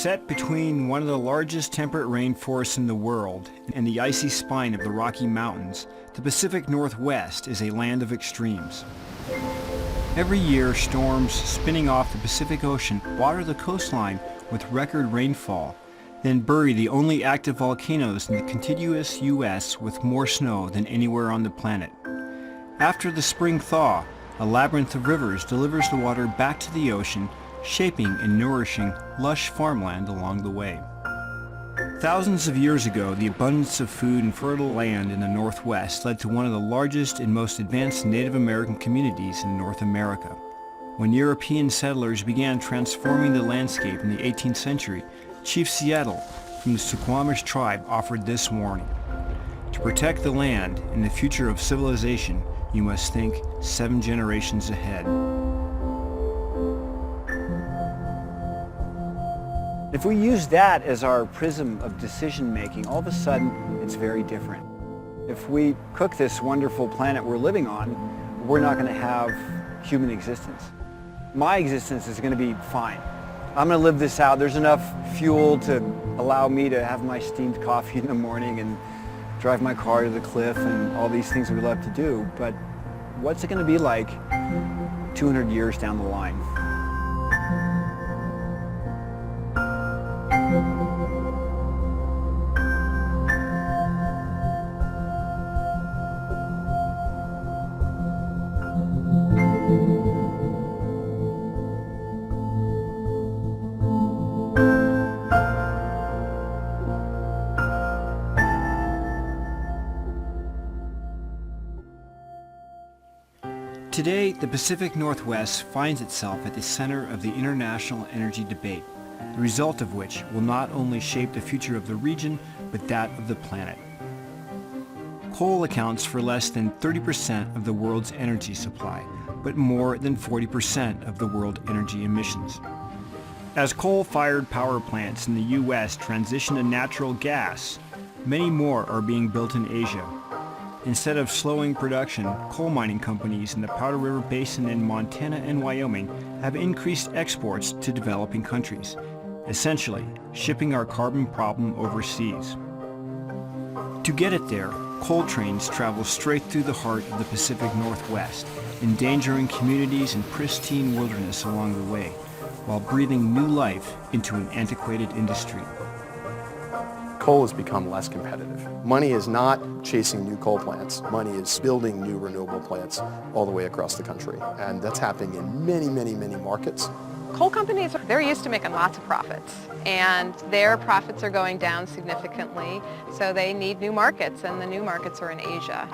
Set between one of the largest temperate rainforests in the world and the icy spine of the Rocky Mountains, the Pacific Northwest is a land of extremes. Every year, storms spinning off the Pacific Ocean water the coastline with record rainfall, then bury the only active volcanoes in the contiguous U.S. with more snow than anywhere on the planet. After the spring thaw, a labyrinth of rivers delivers the water back to the ocean, shaping and nourishing lush farmland along the way. Thousands of years ago, the abundance of food and fertile land in the Northwest led to one of the largest and most advanced Native American communities in North America. When European settlers began transforming the landscape in the 18th century, Chief Seattle from the Suquamish tribe offered this warning: to protect the land and the future of civilization, you must think 7 generations ahead. If we use that as our prism of decision making, all of a sudden it's very different. If we cook this wonderful planet we're living on, we're not going to have human existence. My existence is going to be fine. I'm going to live this out. There's enough fuel to allow me to have my steamed coffee in the morning and drive my car to the cliff and all these things we love to do. But what's it going to be like 200 years down the line? Today, the Pacific Northwest finds itself at the center of the international energy debate, the result of which will not only shape the future of the region, but that of the planet. Coal accounts for less than 30% of the world's energy supply, but more than 40% of the world energy emissions. As coal-fired power plants in the U.S. transition to natural gas, many more are being built in Asia. Instead of slowing production, coal mining companies in the Powder River Basin in Montana and Wyoming have increased exports to developing countries, essentially shipping our carbon problem overseas. To get it there, coal trains travel straight through the heart of the Pacific Northwest, endangering communities and pristine wilderness along the way, while breathing new life into an antiquated industry. Coal has become less competitive. Money is not chasing new coal plants. Money is building new renewable plants all the way across the country. And that's happening in many, many, many markets. Coal companies, they're used to making lots of profits, and their profits are going down significantly, so they need new markets, and the new markets are in Asia.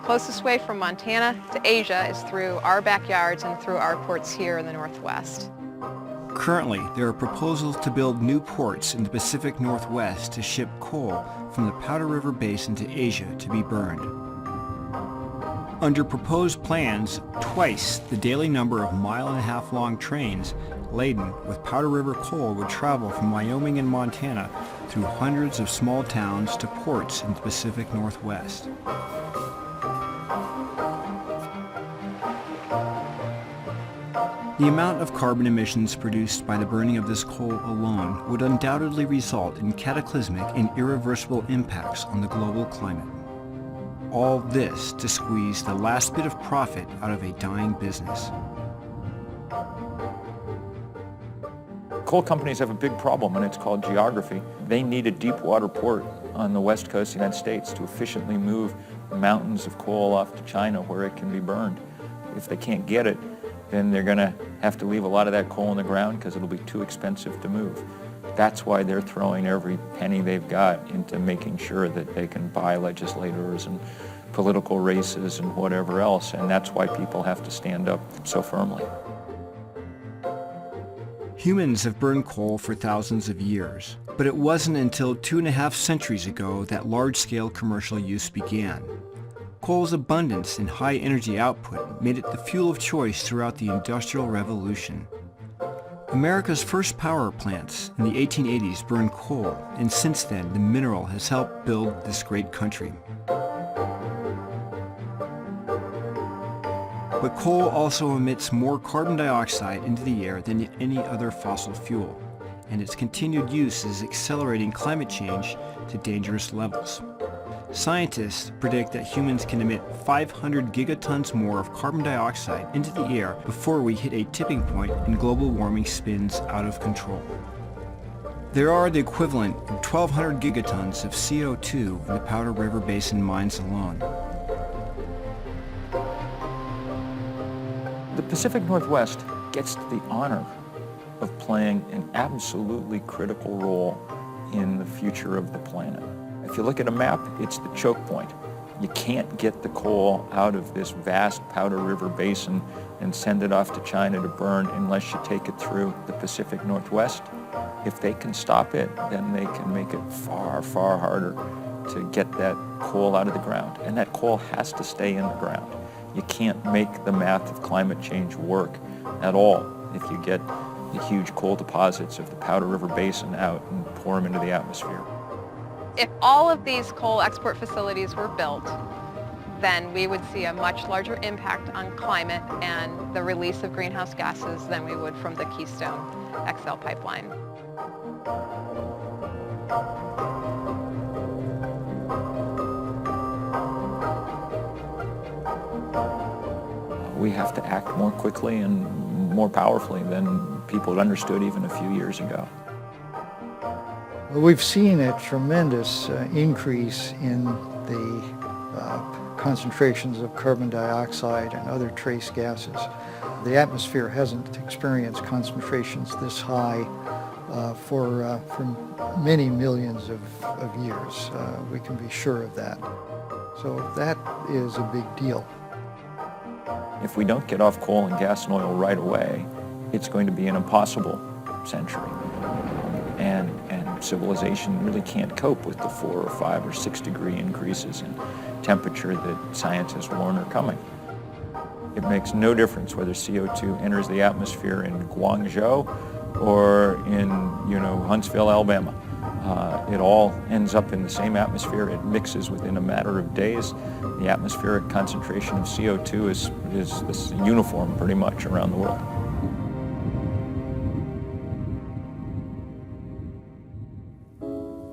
Closest way from Montana to Asia is through our backyards and through our ports here in the Northwest. Currently, there are proposals to build new ports in the Pacific Northwest to ship coal from the Powder River Basin to Asia to be burned. Under proposed plans, twice the daily number of mile-and-a-half-long trains laden with Powder River coal would travel from Wyoming and Montana through hundreds of small towns to ports in the Pacific Northwest. The amount of carbon emissions produced by the burning of this coal alone would undoubtedly result in cataclysmic and irreversible impacts on the global climate. All this to squeeze the last bit of profit out of a dying business. Coal companies have a big problem, and it's called geography. They need a deep water port on the west coast of the United States to efficiently move mountains of coal off to China where it can be burned. If they can't get it, then they're going to have to leave a lot of that coal in the ground because it'll be too expensive to move. That's why they're throwing every penny they've got into making sure that they can buy legislators and political races and whatever else, and that's why people have to stand up so firmly. Humans have burned coal for thousands of years, but it wasn't until 2.5 centuries ago that large-scale commercial use began. Coal's abundance and high energy output made it the fuel of choice throughout the Industrial Revolution. America's first power plants in the 1880s burned coal, and since then the mineral has helped build this great country. But coal also emits more carbon dioxide into the air than any other fossil fuel, and its continued use is accelerating climate change to dangerous levels. Scientists predict that humans can emit 500 gigatons more of carbon dioxide into the air before we hit a tipping point and global warming spins out of control. There are the equivalent of 1,200 gigatons of CO2 in the Powder River Basin mines alone. The Pacific Northwest gets the honor of playing an absolutely critical role in the future of the planet. If you look at a map, it's the choke point. You can't get the coal out of this vast Powder River Basin and send it off to China to burn unless you take it through the Pacific Northwest. If they can stop it, then they can make it far, far harder to get that coal out of the ground. And that coal has to stay in the ground. You can't make the math of climate change work at all if you get the huge coal deposits of the Powder River Basin out and pour them into the atmosphere. If all of these coal export facilities were built, then we would see a much larger impact on climate and the release of greenhouse gases than we would from the Keystone XL pipeline. We have to act more quickly and more powerfully than people had understood even a few years ago. We've seen a tremendous increase in the concentrations of carbon dioxide and other trace gases. The atmosphere hasn't experienced concentrations this high for many millions of years. We can be sure of that. So that is a big deal. If we don't get off coal and gas and oil right away, it's going to be an impossible century. And civilization really can't cope with the 4 or 5 or 6 degree increases in temperature that scientists warn are coming. It makes no difference whether CO2 enters the atmosphere in Guangzhou or in, Huntsville, Alabama. It all ends up in the same atmosphere. It mixes within a matter of days. The atmospheric concentration of CO2 is uniform pretty much around the world.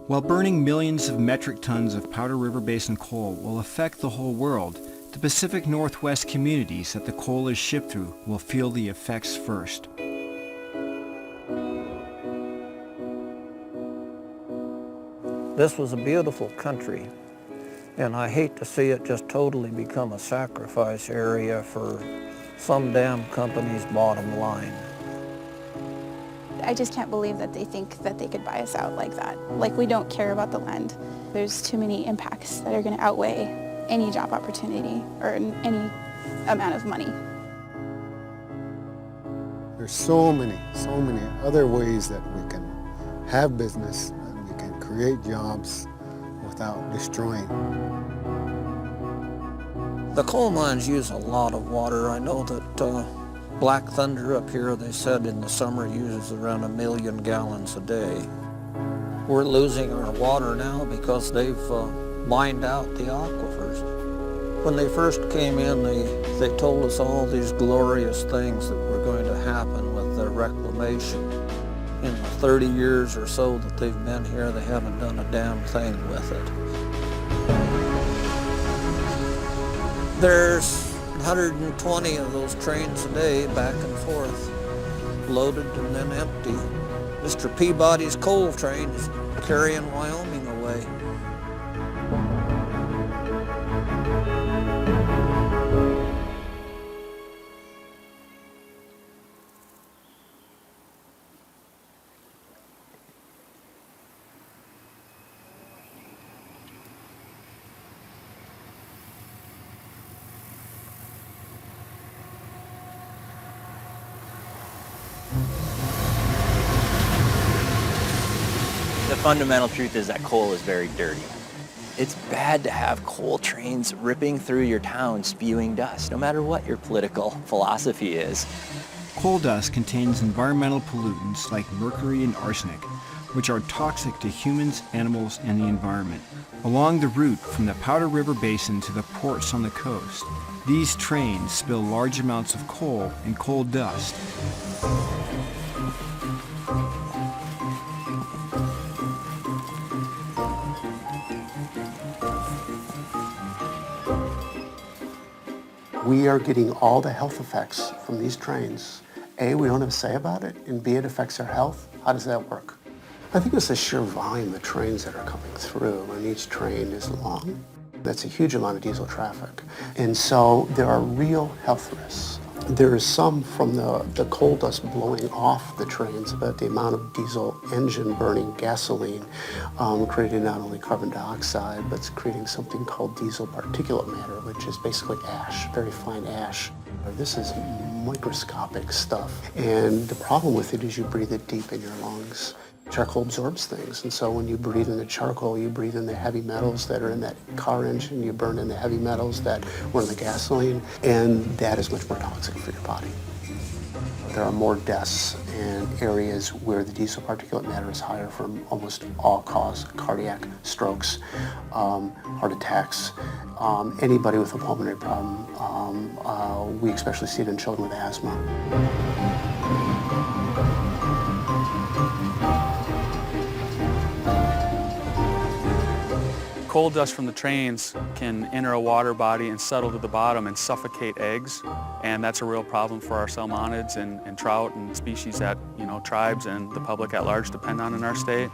While burning millions of metric tons of Powder River Basin coal will affect the whole world, the Pacific Northwest communities that the coal is shipped through will feel the effects first. This was a beautiful country, and I hate to see it just totally become a sacrifice area for some damn company's bottom line. I just can't believe that they think that they could buy us out like that. Like, we don't care about the land. There's too many impacts that are going to outweigh any job opportunity or any amount of money. There's so many other ways that we can have business and we can create jobs without destroying. The coal mines use a lot of water. I know that Black Thunder up here, they said in the summer, uses around 1 million gallons a day. We're losing our water now because they've mined out the aquifers. When they first came in, they told us all these glorious things that were going to happen with the reclamation. In the 30 years or so that they've been here, they haven't done a damn thing with it. There's 120 of those trains a day back and forth, loaded and then empty. Mr. Peabody's coal train is carrying Wyoming away. The fundamental truth is that coal is very dirty. It's bad to have coal trains ripping through your town spewing dust, no matter what your political philosophy is. Coal dust contains environmental pollutants like mercury and arsenic, which are toxic to humans, animals, and the environment. Along the route from the Powder River Basin to the ports on the coast, these trains spill large amounts of coal and coal dust. We are getting all the health effects from these trains. A, we don't have a say about it, and B, it affects our health. How does that work? I think it's the sheer volume of trains that are coming through, and each train is long. That's a huge amount of diesel traffic. And so there are real health risks. There is some from the coal dust blowing off the trains, but the amount of diesel engine burning gasoline creating not only carbon dioxide, but it's creating something called diesel particulate matter, which is basically ash, very fine ash. This is microscopic stuff. And the problem with it is you breathe it deep in your lungs. Charcoal absorbs things, and so when you breathe in the charcoal, you breathe in the heavy metals that are in that car engine, you burn in the heavy metals that were in the gasoline, and that is much more toxic for your body. There are more deaths in areas where the diesel particulate matter is higher from almost all cause, cardiac, strokes, heart attacks, anybody with a pulmonary problem. We especially see it in children with asthma. Coal dust from the trains can enter a water body and settle to the bottom and suffocate eggs, and that's a real problem for our salmonids and trout and species that, tribes and the public at large depend on in our state.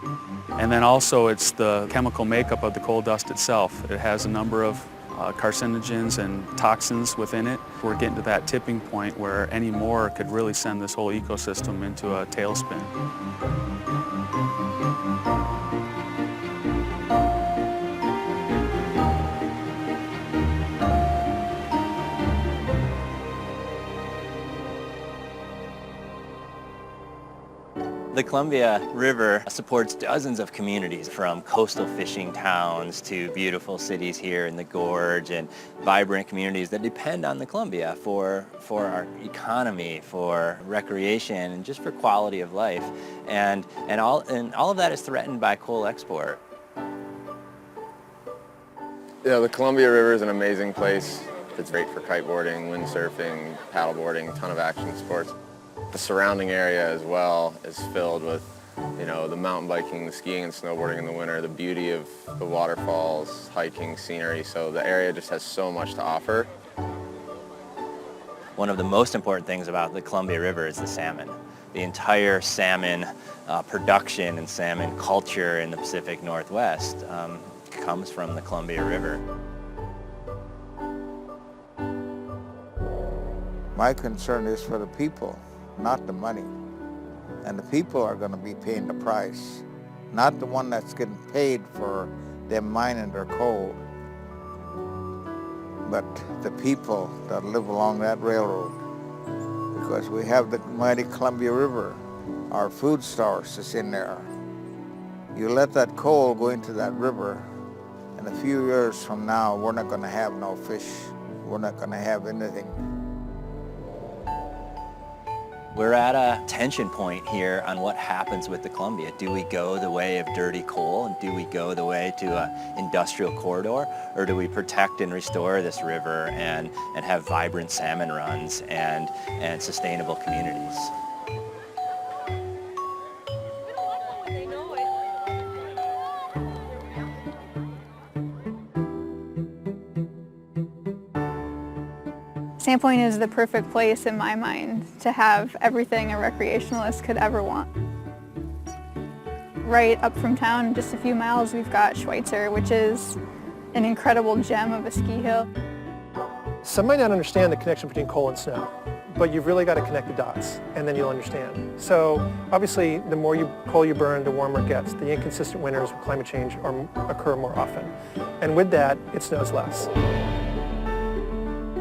And then also it's the chemical makeup of the coal dust itself. It has a number of carcinogens and toxins within it. We're getting to that tipping point where any more could really send this whole ecosystem into a tailspin. The Columbia River supports dozens of communities, from coastal fishing towns to beautiful cities here in the Gorge, and vibrant communities that depend on the Columbia for our economy, for recreation, and just for quality of life. And all of that is threatened by coal export. Yeah, the Columbia River is an amazing place. It's great for kiteboarding, windsurfing, paddleboarding, a ton of action sports. The surrounding area as well is filled with, the mountain biking, the skiing and snowboarding in the winter, the beauty of the waterfalls, hiking, scenery. So the area just has so much to offer. One of the most important things about the Columbia River is the salmon. The entire salmon production and salmon culture in the Pacific Northwest comes from the Columbia River. My concern is for the people, not the money. And the people are going to be paying the price, not the one that's getting paid for them mining their coal, but the people that live along that railroad. Because we have the mighty Columbia River, our food source is in there. You let that coal go into that river, and a few years from now, we're not going to have no fish. We're not going to have anything. We're at a tension point here on what happens with the Columbia. Do we go the way of dirty coal, and do we go the way to an industrial corridor, or do we protect and restore this river and have vibrant salmon runs and sustainable communities? Sandpoint is the perfect place in my mind to have everything a recreationalist could ever want. Right up from town, just a few miles, we've got Schweitzer, which is an incredible gem of a ski hill. Some might not understand the connection between coal and snow, but you've really got to connect the dots, and then you'll understand. So obviously, the more coal you burn, the warmer it gets. The inconsistent winters with climate change occur more often. And with that, it snows less.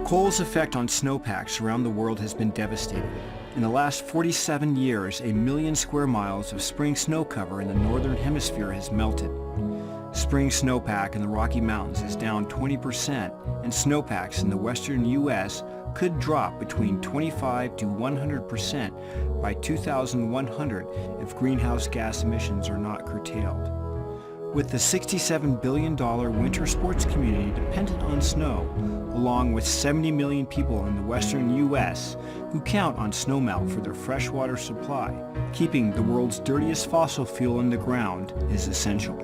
Coal's effect on snowpacks around the world has been devastating. In the last 47 years, 1 million square miles of spring snow cover in the northern hemisphere has melted. Spring snowpack in the Rocky Mountains is down 20%, and snowpacks in the western U.S. could drop between 25 to 100% by 2100 if greenhouse gas emissions are not curtailed. With the $67 billion winter sports community dependent on snow, along with 70 million people in the western U.S. who count on snowmelt for their freshwater supply, keeping the world's dirtiest fossil fuel in the ground is essential.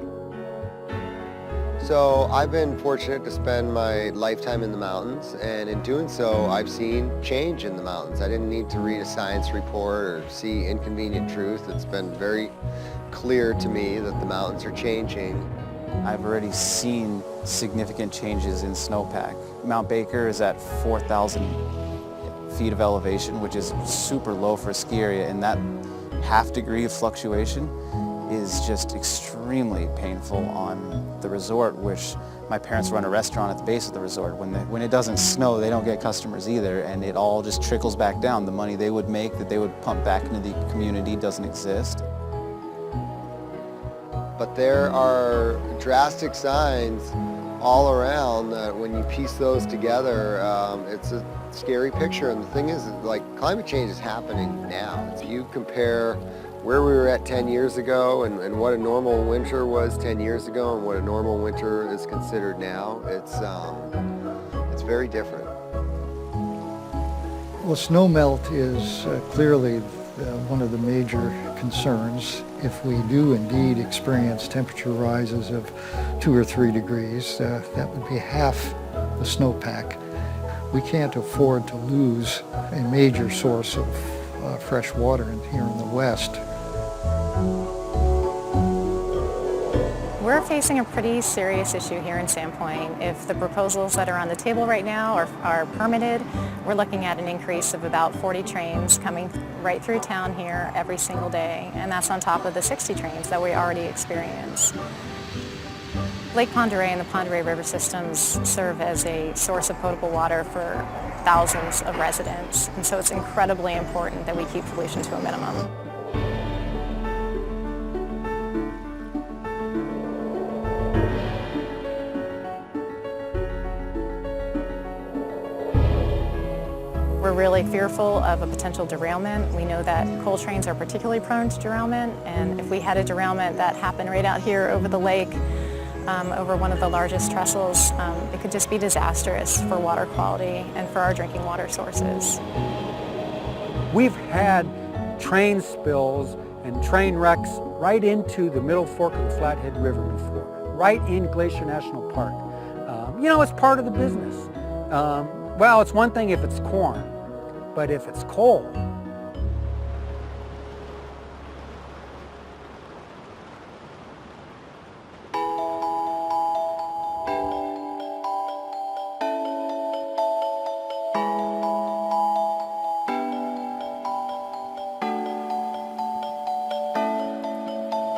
So I've been fortunate to spend my lifetime in the mountains, and in doing so, I've seen change in the mountains. I didn't need to read a science report or see inconvenient truth. It's been very clear to me that the mountains are changing. I've already seen significant changes in snowpack. Mount Baker is at 4,000 feet of elevation, which is super low for a ski area, and that half degree of fluctuation is just extremely painful on the resort, which my parents run a restaurant at the base of the resort. When it doesn't snow, they don't get customers either, and it all just trickles back down. The money they would make that they would pump back into the community doesn't exist. But there are drastic signs all around that when you piece those together, it's a scary picture. And the thing is, like, climate change is happening now. If you compare where we were at 10 years ago and what a normal winter was 10 years ago and what a normal winter is considered now, it's very different. Well, snowmelt is clearly one of the major concerns. If we do indeed experience temperature rises of 2 or 3 degrees, that would be half the snowpack. We can't afford to lose a major source of fresh water here in the West. We're facing a pretty serious issue here in Sandpoint. If the proposals that are on the table right now are permitted, we're looking at an increase of about 40 trains coming right through town here every single day, and that's on top of the 60 trains that we already experience. Lake Pend Oreille and the Pend Oreille River systems serve as a source of potable water for thousands of residents, and so it's incredibly important that we keep pollution to a minimum. We're really fearful of a potential derailment. We know that coal trains are particularly prone to derailment, and if we had a derailment that happened right out here over the lake, over one of the largest trestles, it could just be disastrous for water quality and for our drinking water sources. We've had train spills and train wrecks right into the Middle Fork of the Flathead River before, right in Glacier National Park. You know, it's part of the business. Well, it's one thing if it's corn, but if it's coal,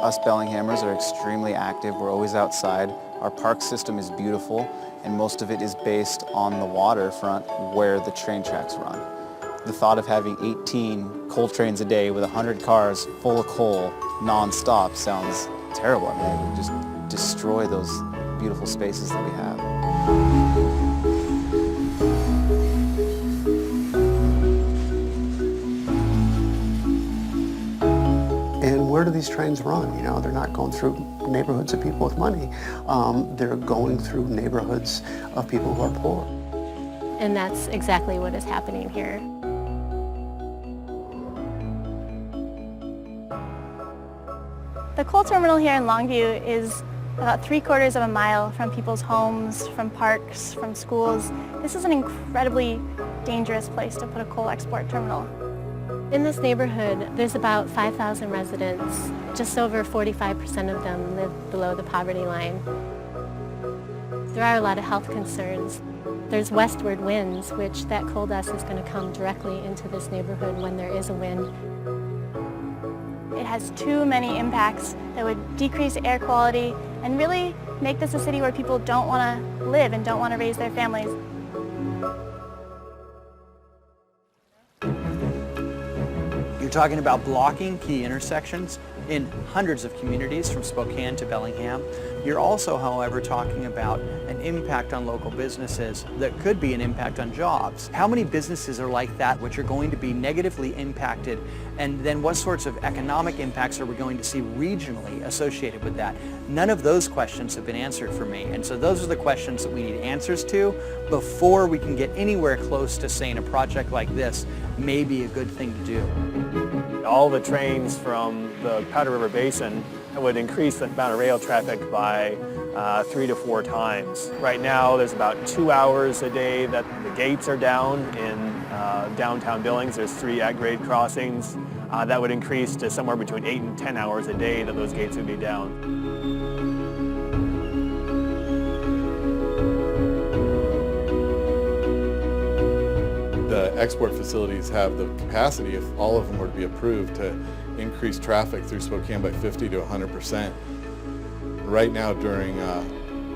Us Bellinghamers are extremely active. We're always outside. Our park system is beautiful, and most of it is based on the waterfront where the train tracks run. The thought of having 18 coal trains a day with 100 cars full of coal non-stop sounds terrible. I mean, it would just destroy those beautiful spaces that we have. And where do these trains run? You know, they're not going through neighborhoods of people with money. They're going through neighborhoods of people who are poor. And that's exactly what is happening here. The coal terminal here in Longview is about 3/4 of a mile from people's homes, from parks, from schools. This is an incredibly dangerous place to put a coal export terminal. In this neighborhood, there's about 5,000 residents. Just over 45% of them live below the poverty line. There are a lot of health concerns. There's westward winds, which that coal dust is going to come directly into this neighborhood when there is a wind. It has too many impacts that would decrease air quality and really make this a city where people don't want to live and don't want to raise their families. You're talking about blocking key intersections in hundreds of communities from Spokane to Bellingham. You're also, however, talking about an impact on local businesses that could be an impact on jobs. How many businesses are like that which are going to be negatively impacted, and then what sorts of economic impacts are we going to see regionally associated with that? None of those questions have been answered for me, and so those are the questions that we need answers to before we can get anywhere close to saying a project like this may be a good thing to do. All the trains from the Powder River Basin would increase the amount of rail traffic by 3 to 4 times. Right now there's about 2 hours a day that the gates are down in downtown Billings. There's 3 at-grade crossings. That would increase to somewhere between 8 and 10 hours a day that those gates would be down. The export facilities have the capacity, if all of them were to be approved, to increase traffic through Spokane by 50 to 100%. Right now during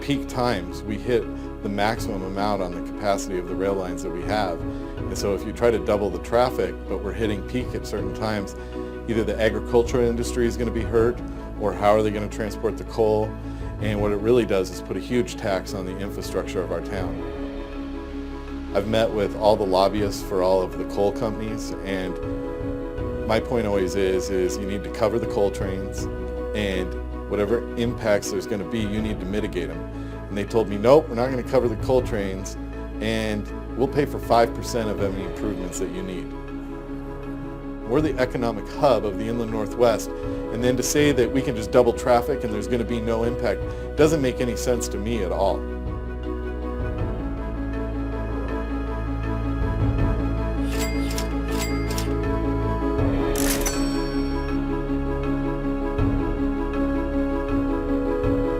peak times, we hit the maximum amount on the capacity of the rail lines that we have. And so if you try to double the traffic, but we're hitting peak at certain times, either the agricultural industry is going to be hurt, or how are they going to transport the coal? And what it really does is put a huge tax on the infrastructure of our town. I've met with all the lobbyists for all of the coal companies, and my point always is you need to cover the coal trains, and whatever impacts there's going to be, you need to mitigate them. And they told me, nope, we're not going to cover the coal trains, and we'll pay for 5% of any improvements that you need. We're the economic hub of the Inland Northwest, and then to say that we can just double traffic and there's going to be no impact doesn't make any sense to me at all.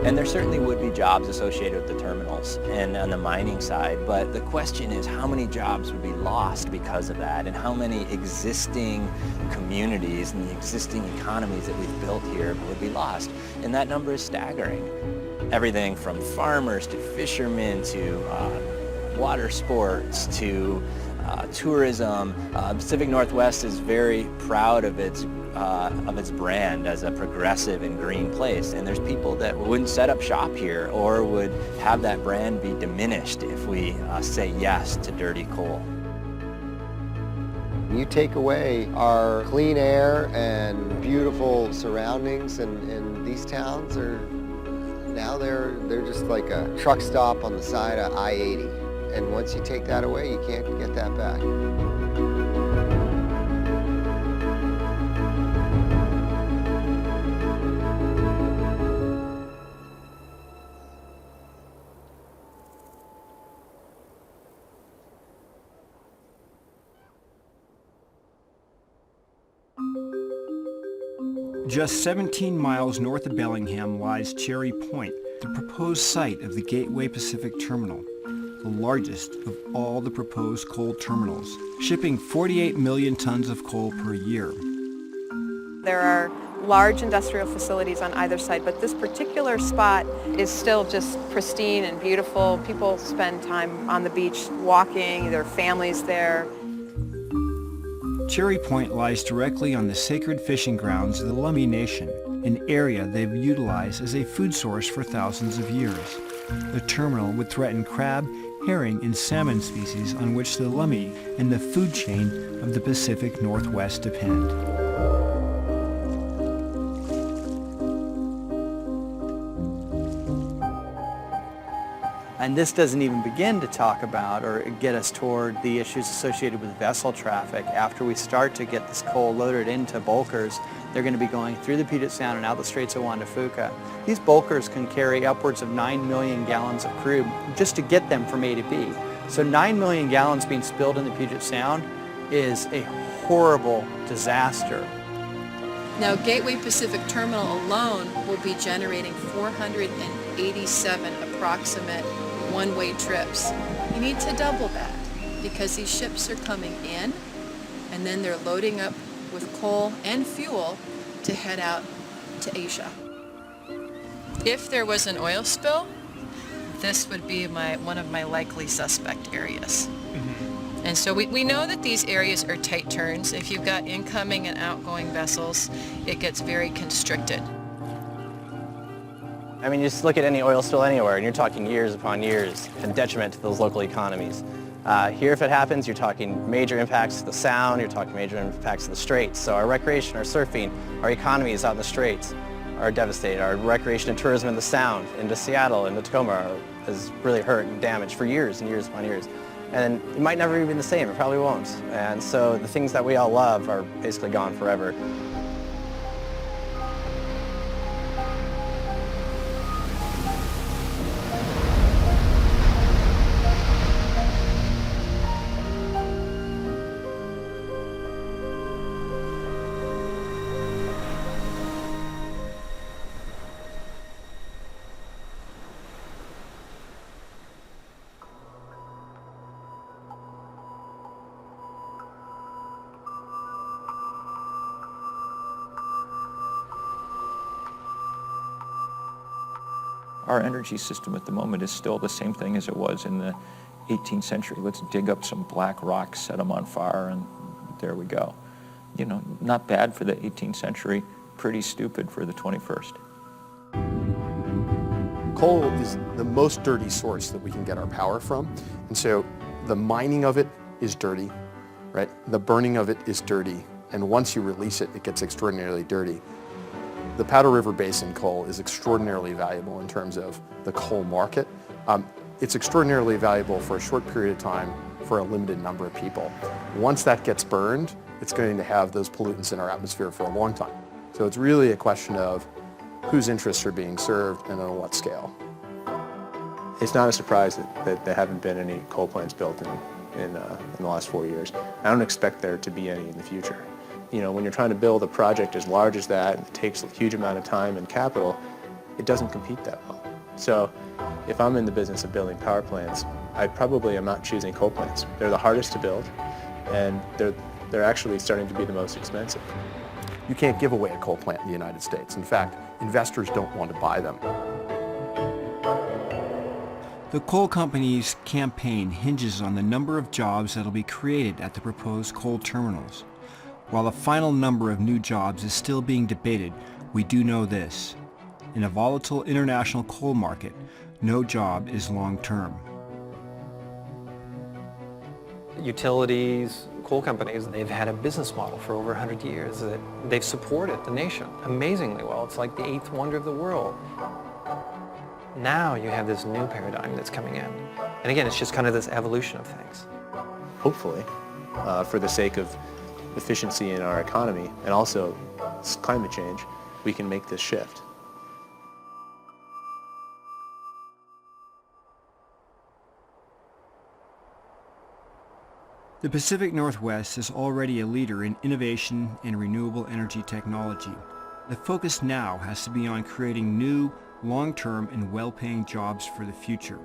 And there certainly would be jobs associated with the terminals and on the mining side, but the question is how many jobs would be lost because of that, and how many existing communities and the existing economies that we've built here would be lost. And that number is staggering. Everything from farmers to fishermen to water sports to tourism. Pacific Northwest is very proud of its brand as a progressive and green place, and there's people that wouldn't set up shop here or would have that brand be diminished if we say yes to dirty coal. You take away our clean air and beautiful surroundings, and these towns are now they're just like a truck stop on the side of I-80. And once you take that away, you can't get that back. Just 17 miles north of Bellingham lies Cherry Point, the proposed site of the Gateway Pacific Terminal, the largest of all the proposed coal terminals, shipping 48 million tons of coal per year. There are large industrial facilities on either side, but this particular spot is still just pristine and beautiful. People spend time on the beach walking, their families there. Cherry Point lies directly on the sacred fishing grounds of the Lummi Nation, an area they've utilized as a food source for thousands of years. The terminal would threaten crab, herring, and salmon species on which the Lummi and the food chain of the Pacific Northwest depend. And this doesn't even begin to talk about or get us toward the issues associated with vessel traffic. After we start to get this coal loaded into bulkers, they're going to be going through the Puget Sound and out the Straits of Juan de Fuca. These bulkers can carry upwards of 9 million gallons of crude just to get them from A to B. So 9 million gallons being spilled in the Puget Sound is a horrible disaster. Now, Gateway Pacific Terminal alone will be generating 487 approximate one-way trips. You need to double that because these ships are coming in and then they're loading up with coal and fuel to head out to Asia. If there was an oil spill, this would be one of my likely suspect areas. And so we know that these areas are tight turns. If you've got incoming and outgoing vessels, it gets very constricted. I mean, you just look at any oil spill anywhere, and you're talking years upon years and detriment to those local economies. Here, if it happens, you're talking major impacts to the Sound, you're talking major impacts to the Straits. So our recreation, our surfing, our economies out in the Straits are devastated. Our recreation and tourism in the Sound, into Seattle, into Tacoma, is really hurt and damaged for years and years upon years. And it might never be the same, it probably won't. And so the things that we all love are basically gone forever. Our energy system at the moment is still the same thing as it was in the 18th century. Let's dig up some black rocks, set them on fire, and there we go. You know, not bad for the 18th century, pretty stupid for the 21st. Coal is the most dirty source that we can get our power from. And so the mining of it is dirty, right? The burning of it is dirty. And once you release it, it gets extraordinarily dirty. The Powder River Basin coal is extraordinarily valuable in terms of the coal market. It's extraordinarily valuable for a short period of time for a limited number of people. Once that gets burned, it's going to have those pollutants in our atmosphere for a long time. So it's really a question of whose interests are being served and on what scale. It's not a surprise that there haven't been any coal plants built in the last 4 years. I don't expect there to be any in the future. You know, when you're trying to build a project as large as that, it takes a huge amount of time and capital, it doesn't compete that well. So if I'm in the business of building power plants, I probably am not choosing coal plants. They're the hardest to build, and they're actually starting to be the most expensive. You can't give away a coal plant in the United States. In fact, investors don't want to buy them. The coal company's campaign hinges on the number of jobs that will be created at the proposed coal terminals. While the final number of new jobs is still being debated, we do know this. In a volatile international coal market, no job is long-term. Utilities, coal companies, they've had a business model for over 100 years that they've supported the nation amazingly well. It's like the eighth wonder of the world. Now you have this new paradigm that's coming in. And again, it's just kind of this evolution of things. Hopefully, for the sake of efficiency in our economy and also climate change, we can make this shift. The Pacific Northwest is already a leader in innovation and renewable energy technology. The focus now has to be on creating new, long-term and well-paying jobs for the future.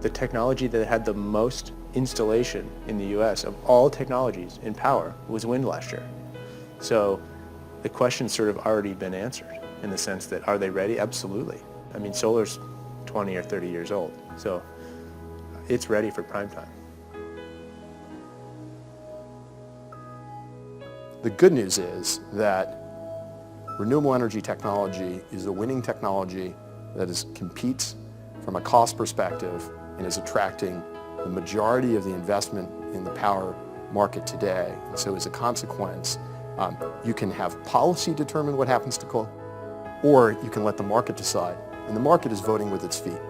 The technology that had the most installation in the U.S. of all technologies in power was wind last year. So the question's sort of already been answered in the sense that, are they ready? Absolutely. I mean, solar's 20 or 30 years old, so it's ready for prime time. The good news is that renewable energy technology is a winning technology that competes from a cost perspective and is attracting the majority of the investment in the power market today. And so as a consequence, you can have policy determine what happens to coal, or you can let the market decide. And the market is voting with its feet.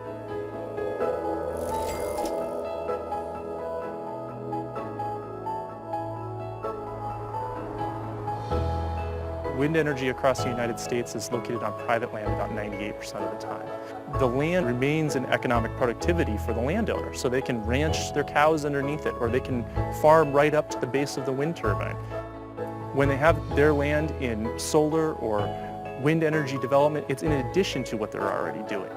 Wind energy across the United States is located on private land about 98% of the time. The land remains in economic productivity for the landowner, so they can ranch their cows underneath it, or they can farm right up to the base of the wind turbine. When they have their land in solar or wind energy development, it's in addition to what they're already doing.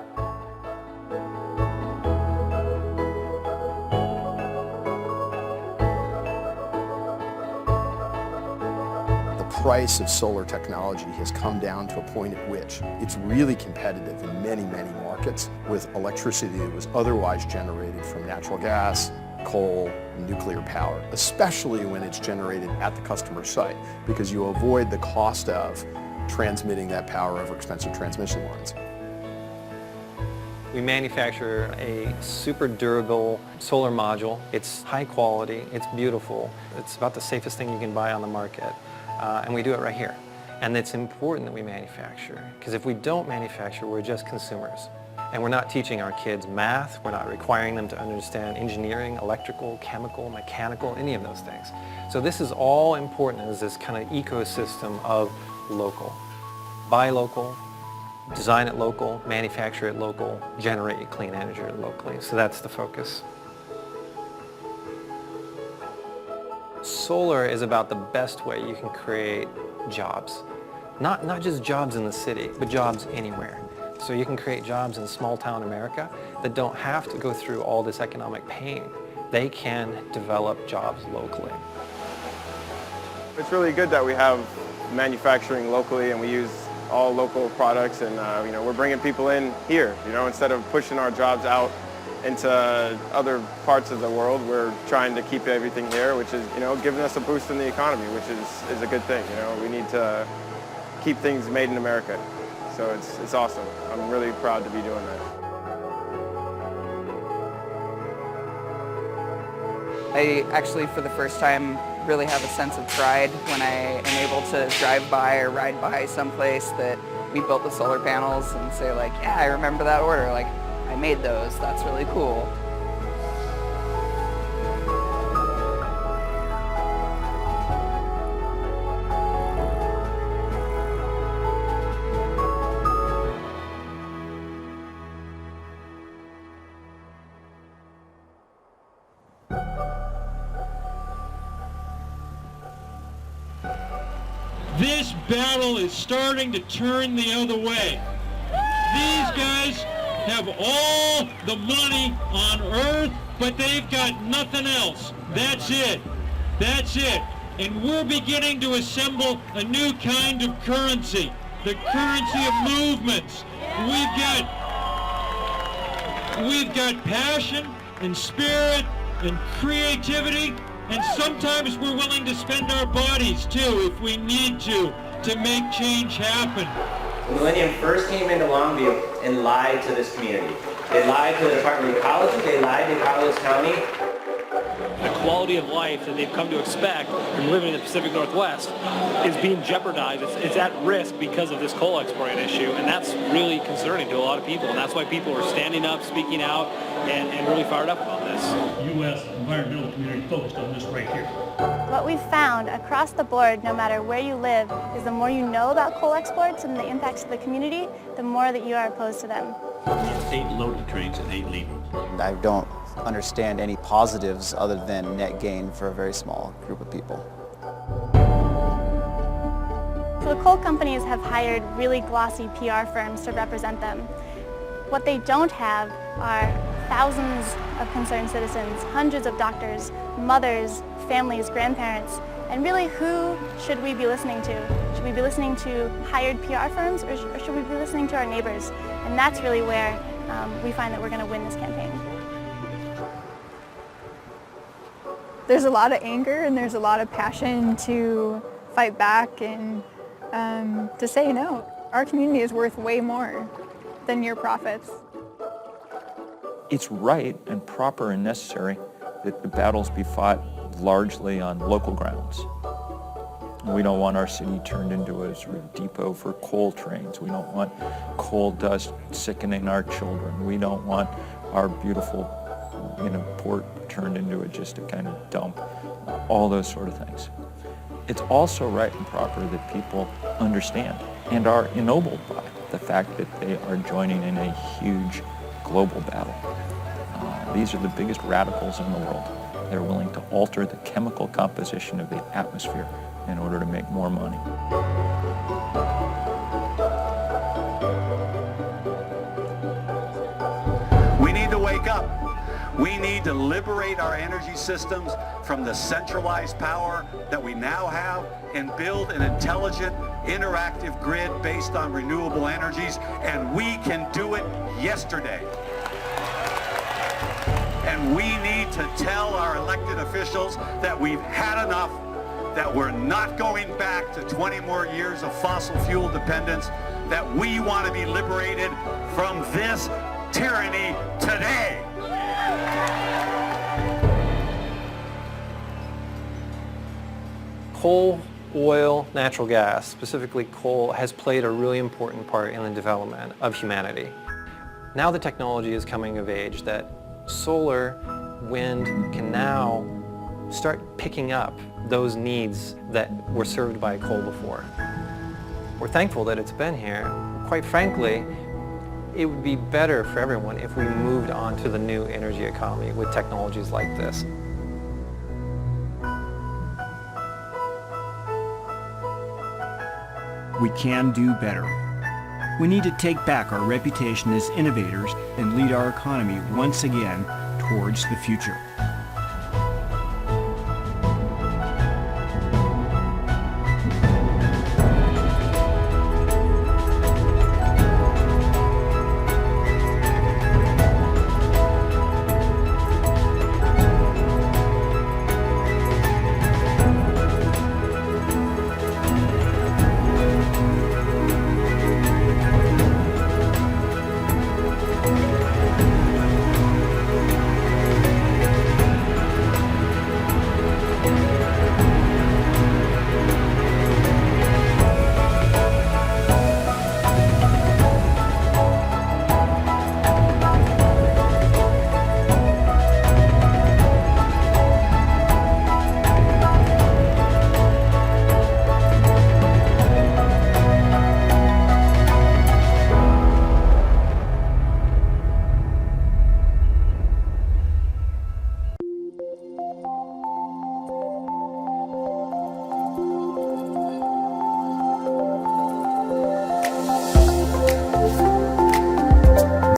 The price of solar technology has come down to a point at which it's really competitive in many, many markets with electricity that was otherwise generated from natural gas, coal, nuclear power, especially when it's generated at the customer site, because you avoid the cost of transmitting that power over expensive transmission lines. We manufacture a super durable solar module. It's high quality, it's beautiful, it's about the safest thing you can buy on the market. And we do it right here. And it's important that we manufacture, because if we don't manufacture, we're just consumers. And we're not teaching our kids math, we're not requiring them to understand engineering, electrical, chemical, mechanical, any of those things. So this is all important as this kind of ecosystem of local. Buy local, design it local, manufacture it local, generate clean energy locally. So that's the focus. Solar is about the best way you can create jobs. Not just jobs in the city, but jobs anywhere. So you can create jobs in small town America that don't have to go through all this economic pain. They can develop jobs locally. It's really good that we have manufacturing locally and we use all local products, and you know, we're bringing people in here. You know, instead of pushing our jobs out into other parts of the world, we're trying to keep everything here, which is, you know, giving us a boost in the economy, which is a good thing. You know, we need to keep things made in America. So it's awesome. I'm really proud to be doing that. I actually, for the first time, really have a sense of pride when I am able to drive by or ride by someplace that we built the solar panels and say like, yeah, I remember that order. Like, I made those. That's really cool. This battle is starting to turn the other way. These guys have all the money on earth, but they've got nothing else. That's it. That's it. And we're beginning to assemble a new kind of currency, the currency of movements. We've got passion and spirit and creativity, and sometimes we're willing to spend our bodies too if we need to make change happen. Millennium first came into Longview and lied to this community. They lied to the Department of Ecology, they lied to Carlos County. The quality of life that they've come to expect from living in the Pacific Northwest is being jeopardized. It's at risk because of this coal exporting issue, and that's really concerning to a lot of people, and that's why people are standing up, speaking out, and really fired up about this. U.S. environmental community focused on this right here. What we've found across the board, no matter where you live, is the more you know about coal exports and the impacts to the community, the more that you are opposed to them. 8 loaded trains and 8 leaving. I don't understand any positives other than net gain for a very small group of people. So the coal companies have hired really glossy PR firms to represent them. What they don't have are thousands of concerned citizens, hundreds of doctors, mothers, families, grandparents, and really who should we be listening to? Should we be listening to hired PR firms, or should we be listening to our neighbors? And that's really where we find that we're going to win this campaign. There's a lot of anger and there's a lot of passion to fight back and to say no. Our community is worth way more than your profits. It's right and proper and necessary that the battles be fought largely on local grounds. We don't want our city turned into a sort of depot for coal trains. We don't want coal dust sickening our children. We don't want our beautiful port turned into just a kind of dump. All those sort of things. It's also right and proper that people understand and are ennobled by the fact that they are joining in a huge global battle. These are the biggest radicals in the world. They're willing to alter the chemical composition of the atmosphere in order to make more money. We need to wake up. We need to liberate our energy systems from the centralized power that we now have and build an intelligent, interactive grid based on renewable energies, and we can do it yesterday. And we need to tell our elected officials that we've had enough, that we're not going back to 20 more years of fossil fuel dependence, that we want to be liberated from this tyranny today. Coal, oil, natural gas, specifically coal, has played a really important part in the development of humanity. Now the technology is coming of age that solar, wind can now start picking up those needs that were served by coal before. We're thankful that it's been here. Quite frankly, it would be better for everyone if we moved on to the new energy economy with technologies like this. We can do better. We need to take back our reputation as innovators and lead our economy once again towards the future.